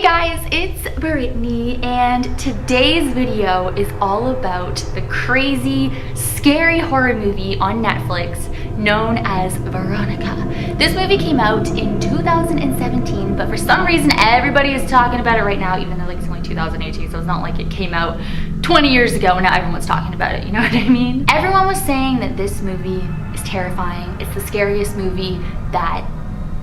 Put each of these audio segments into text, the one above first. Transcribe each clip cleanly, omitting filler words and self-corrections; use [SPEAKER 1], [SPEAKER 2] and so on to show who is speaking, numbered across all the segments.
[SPEAKER 1] guys, it's Brittney, and today's video is all about the crazy, scary horror movie on Netflix known as Veronica. This movie came out in 2017, but for some reason everybody is talking about it right now, even though it's only 2018, so it's not like it came out 20 years ago and now everyone's talking about it, you know what I mean? Everyone was saying that this movie is terrifying. It's the scariest movie that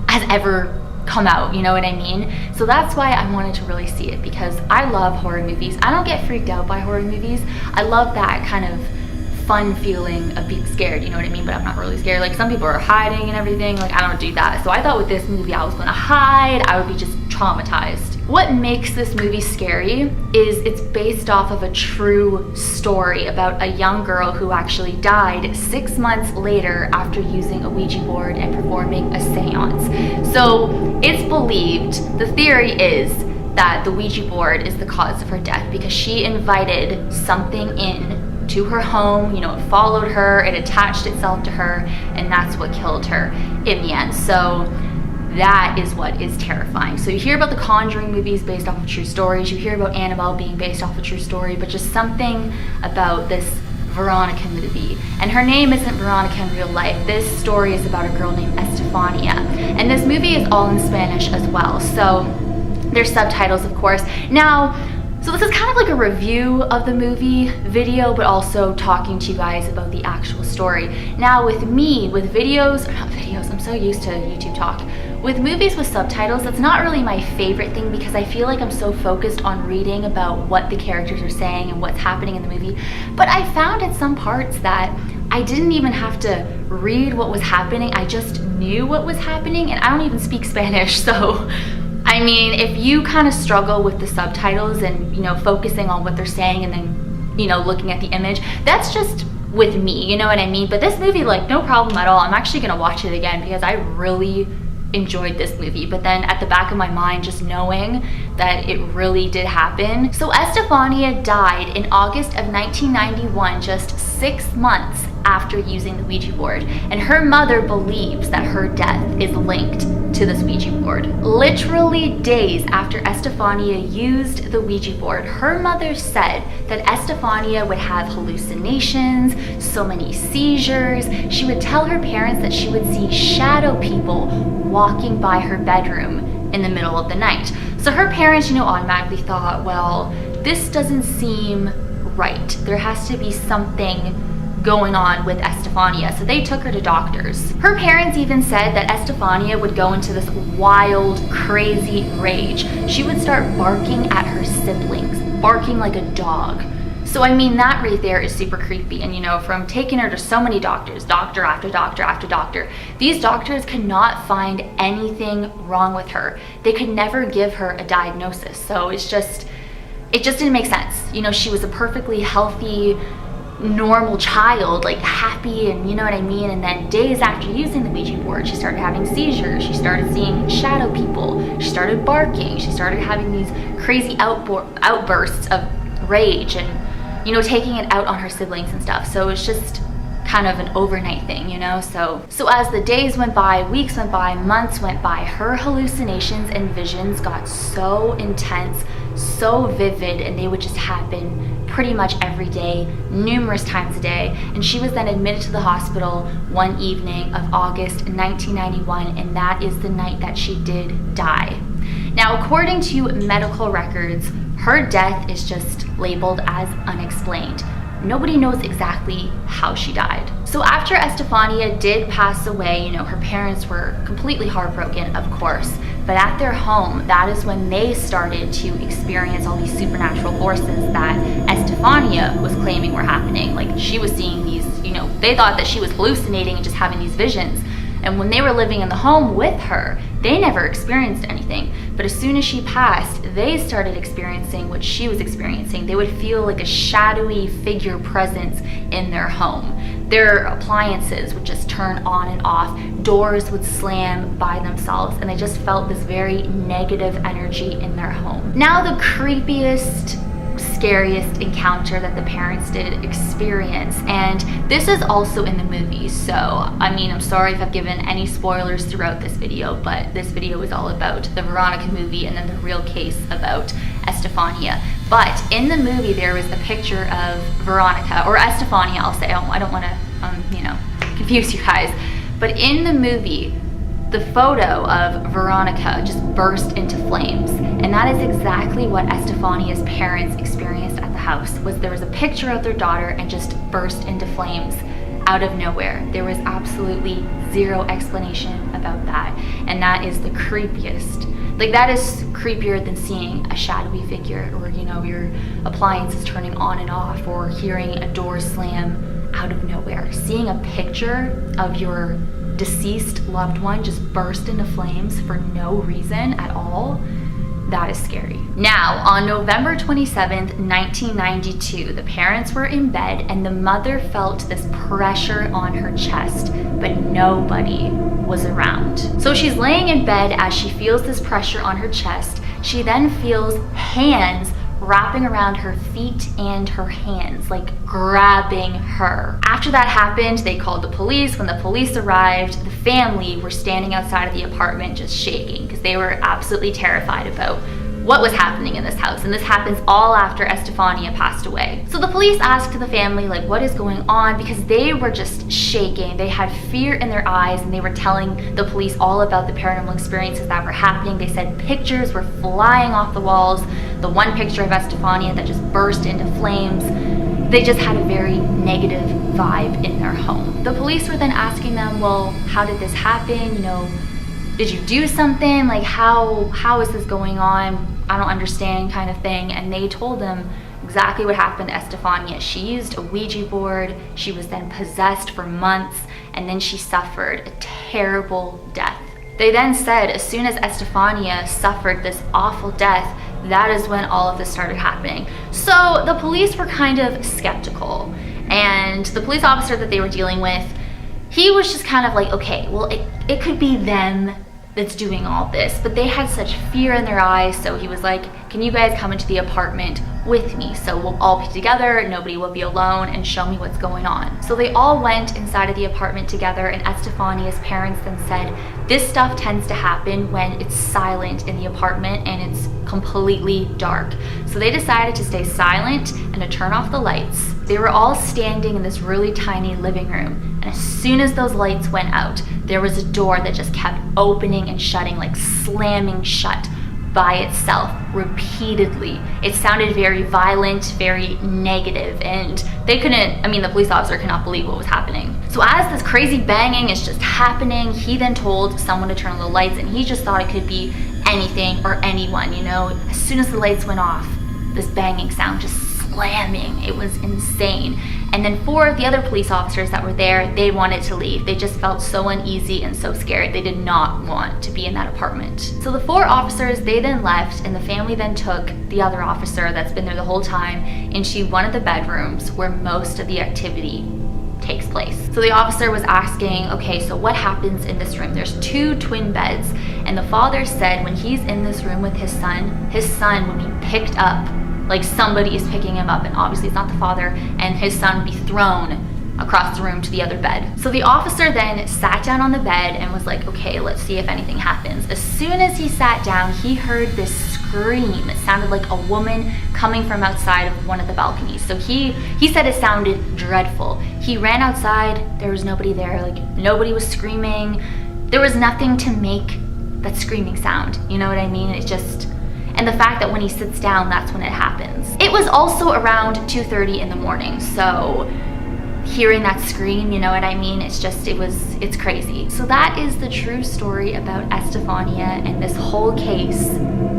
[SPEAKER 1] has ever come out, you know what I mean? So that's why I wanted to really see it, because I love horror movies. I don't get freaked out by horror movies. I love that kind of fun feeling of being scared, you know what I mean? But I'm not really scared. Like, some people are hiding and everything. Like, I don't do that. So I thought with this movie I was gonna hide. I would be just traumatized. What makes this movie scary is it's based off of a true story about a young girl who actually died 6 months later after using a Ouija board and performing a seance. So it's believed, the theory is that the Ouija board is the cause of her death because she invited something in to her home, you know, it followed her, it attached itself to her, and that's what killed her in the end. So that is what is terrifying. So you hear about the Conjuring movies based off of true stories, you hear about Annabelle being based off of true story, but just something about this Veronica movie. And her name isn't Veronica in real life. This story is about a girl named Estefania. And this movie is all in Spanish as well. So there's subtitles, of course. Now, so this is kind of like a review of the movie video, but also talking to you guys about the actual story. Now with me, with videos, or not videos, I'm so used to YouTube talk. With movies with subtitles, that's not really my favorite thing because I feel like I'm so focused on reading about what the characters are saying and what's happening in the movie. But I found at some parts that I didn't even have to read what was happening. I just knew what was happening, and I don't even speak Spanish, so I mean, if you kind of struggle with the subtitles and, you know, focusing on what they're saying and then, you know, looking at the image, that's just with me, you know what I mean? But this movie, like, no problem at all. I'm actually gonna watch it again because I really enjoyed this movie. But then at the back of my mind, just knowing that it really did happen. So Estefania died in August of 1991, just 6 months after using the Ouija board, and her mother believes that her death is linked to this Ouija board. Literally days after Estefania used the Ouija board, her mother said that Estefania would have hallucinations, so many seizures. She would tell her parents that she would see shadow people walking by her bedroom in the middle of the night. So her parents, you know, automatically thought, well, this doesn't seem right. There has to be something going on with Estefania, so they took her to doctors. Her parents even said that Estefania would go into this wild, crazy rage. She would start barking at her siblings, barking like a dog. So I mean, that right there is super creepy. And you know, from taking her to so many doctors, doctor after doctor after doctor, these doctors could not find anything wrong with her. They could never give her a diagnosis. So it just didn't make sense. You know, she was a perfectly healthy, normal child, like happy, and you know what I mean? And then days after using the Ouija board, she started having seizures, she started seeing shadow people, she started barking, she started having these crazy outbursts of rage and, you know, taking it out on her siblings and stuff. So it's just kind of an overnight thing, you know? So as the days went by, weeks went by, months went by, her hallucinations and visions got so intense, so vivid, and they would just happen pretty much every day, numerous times a day. And she was then admitted to the hospital one evening of August 1991, and that is the night that she did die. Now, according to medical records, her death is just labeled as unexplained. Nobody knows exactly how she died. So after Estefania did pass away, you know, her parents were completely heartbroken, of course, but at their home, that is when they started to experience all these supernatural forces that Estefania was claiming were happening. Like, she was seeing these, you know, they thought that she was hallucinating and just having these visions. And when they were living in the home with her, they never experienced anything. But as soon as she passed, they started experiencing what she was experiencing. They would feel like a shadowy figure presence in their home. Their appliances would just turn on and off. Doors would slam by themselves, and they just felt this very negative energy in their home. Now, the creepiest, scariest encounter that the parents did experience. And this is also in the movie, so I mean, I'm sorry if I've given any spoilers throughout this video, but this video is all about the Veronica movie and then the real case about Estefania. But in the movie there was a picture of Veronica, or Estefania I'll say, I don't want to you know, confuse you guys, but in the movie the photo of Veronica just burst into flames, and that is exactly what Estefania's parents experienced at the house. There was a picture of their daughter and just burst into flames out of nowhere. There was absolutely zero explanation about that, and that is the creepiest. Like, that is creepier than seeing a shadowy figure, or you know, your appliances turning on and off, or hearing a door slam out of nowhere. Seeing a picture of your deceased loved one just burst into flames for no reason at all, that is scary. Now, on November 27th, 1992, the parents were in bed and the mother felt this pressure on her chest, but nobody was around. So she's laying in bed as she feels this pressure on her chest. She then feels hands wrapping around her feet and her hands, like grabbing her. After that happened, they called the police. When the police arrived, the family were standing outside of the apartment just shaking because they were absolutely terrified about what was happening in this house. And this happens all after Estefania passed away. So the police asked the family, like, what is going on? Because they were just shaking. They had fear in their eyes, and they were telling the police all about the paranormal experiences that were happening. They said pictures were flying off the walls. The one picture of Estefania that just burst into flames. They just had a very negative vibe in their home. The police were then asking them, well, how did this happen? You know, did you do something? Like, how is this going on? I don't understand, kind of thing. And they told them exactly what happened to Estefania. She used a Ouija board. She was then possessed for months, and then she suffered a terrible death. They then said as soon as Estefania suffered this awful death, that is when all of this started happening. So the police were kind of skeptical, and the police officer that they were dealing with, he was just kind of like, okay, well, it could be them that's doing all this, but they had such fear in their eyes. So he was like, can you guys come into the apartment with me? So we'll all be together, nobody will be alone, and show me what's going on. So they all went inside of the apartment together, and Estefania's parents then said, this stuff tends to happen when it's silent in the apartment and it's completely dark. So they decided to stay silent and to turn off the lights. They were all standing in this really tiny living room, and as soon as those lights went out, there was a door that just kept opening and shutting, like slamming shut by itself repeatedly. It sounded very violent, very negative, and they couldn't, I mean, the police officer could not believe what was happening. So as this crazy banging is just happening, he then told someone to turn on the lights, and he just thought it could be anything or anyone, you know. As soon as the lights went off, this banging sound just slamming, it was insane. And then 4 of the other police officers that were there, they wanted to leave. They just felt so uneasy and so scared. They did not want to be in that apartment. So the 4 officers, they then left, and the family then took the other officer that's been there the whole time into one of the bedrooms where most of the activity takes place. So the officer was asking, okay, so what happens in this room? There's 2 twin beds, and the father said when he's in this room with his son would be picked up, like somebody is picking him up, and obviously it's not the father, and his son would be thrown across the room to the other bed. So the officer then sat down on the bed and was like, okay, let's see if anything happens. As soon as he sat down, he heard this scream. It sounded like a woman coming from outside of one of the balconies. So he said it sounded dreadful. He ran outside, there was nobody there, like nobody was screaming. There was nothing to make that screaming sound, you know what I mean? It just, and the fact that when he sits down, that's when it happens. It was also around 2:30 in the morning, so hearing that scream, you know what I mean? It's crazy. So that is the true story about Estefania, and this whole case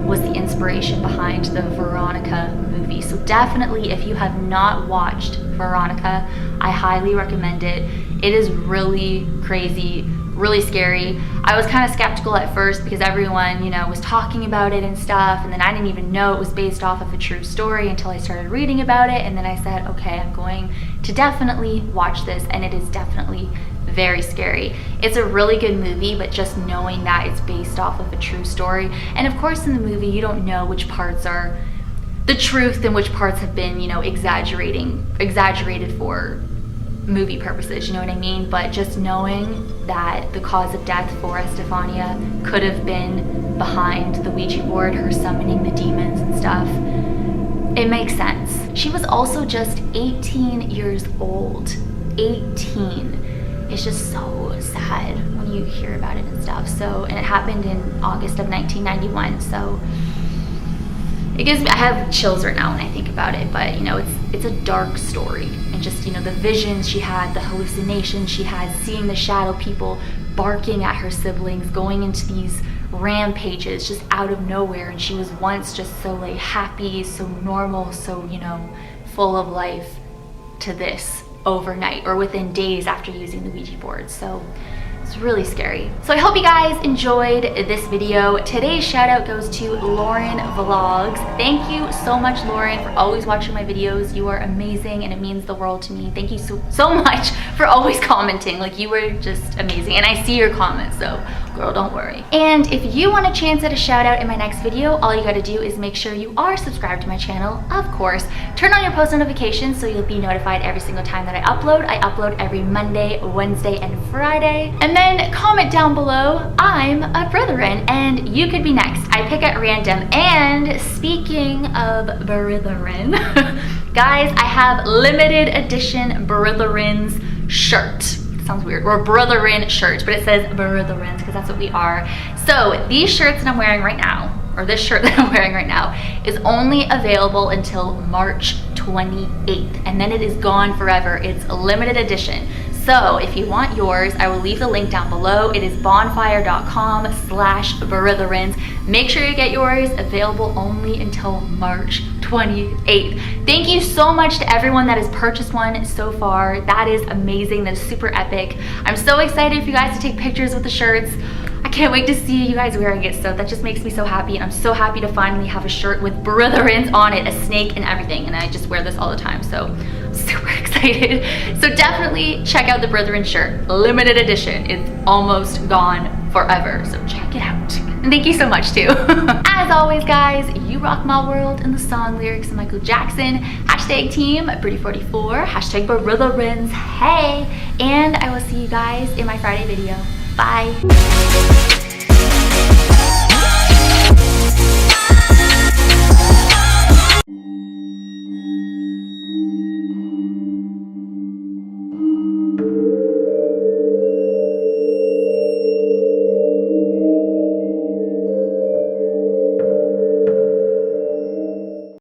[SPEAKER 1] was the inspiration behind the Veronica movie. So definitely, if you have not watched Veronica, I highly recommend it. It is really crazy, really scary. I was kind of skeptical at first because everyone, you know, was talking about it and stuff, and then I didn't even know it was based off of a true story until I started reading about it, and then I said, okay, I'm going to definitely watch this, and it is definitely very scary. It's a really good movie, but just knowing that it's based off of a true story, and of course in the movie you don't know which parts are the truth and which parts have been, you know, exaggerated for movie purposes, you know what I mean? But just knowing that the cause of death for Estefania could have been behind the Ouija board, her summoning the demons and stuff, it makes sense. She was also just 18 years old. 18. It's just so sad when you hear about it and stuff. So, and it happened in August of 1991, so it gives me, I have chills right now when I think about it, but you know, it's a dark story. And just, you know, the visions she had, the hallucinations she had, seeing the shadow people barking at her siblings, going into these rampages just out of nowhere. And she was once just so like happy, so normal, so, you know, full of life, to this overnight or within days after using the Ouija board. So it's really scary. So I hope you guys enjoyed this video. Today's shout out goes to Lauren Vlogs. Thank you so much, Lauren, for always watching my videos. You are amazing and it means the world to me. Thank you so much for always commenting. Like, you were just amazing, and I see your comments, so girl, don't worry. And if you want a chance at a shout out in my next video, all you gotta do is make sure you are subscribed to my channel, of course. Turn on your post notifications so you'll be notified every single time that I upload. I upload every Monday, Wednesday, and Friday. And then comment down below, I'm a Britherin, and you could be next. I pick at random. And speaking of Britherin, guys, I have limited edition Britherins shirt. Sounds weird. We're Britherin shirts, but it says Britherins because that's what we are. So these shirts that I'm wearing right now, or this shirt that I'm wearing right now, is only available until March 28th, and then it is gone forever. It's a limited edition. So if you want yours, I will leave the link down below. It is bonfire.com/Britherins. Make sure you get yours, available only until March 28th. Thank you so much to everyone that has purchased one so far. That is amazing. That is super epic. I'm so excited for you guys to take pictures with the shirts. I can't wait to see you guys wearing it, so that just makes me so happy. And I'm so happy to finally have a shirt with Britherins on it, a snake and everything. And I just wear this all the time, so I'm super excited. So definitely check out the Britherin shirt, limited edition. It's almost gone forever, so check it out. And thank you so much too. As always, guys, you rock my world. And the song lyrics of Michael Jackson. Hashtag team Brittney44, hashtag Britherins, hey. And I will see you guys in my Friday video. Bye.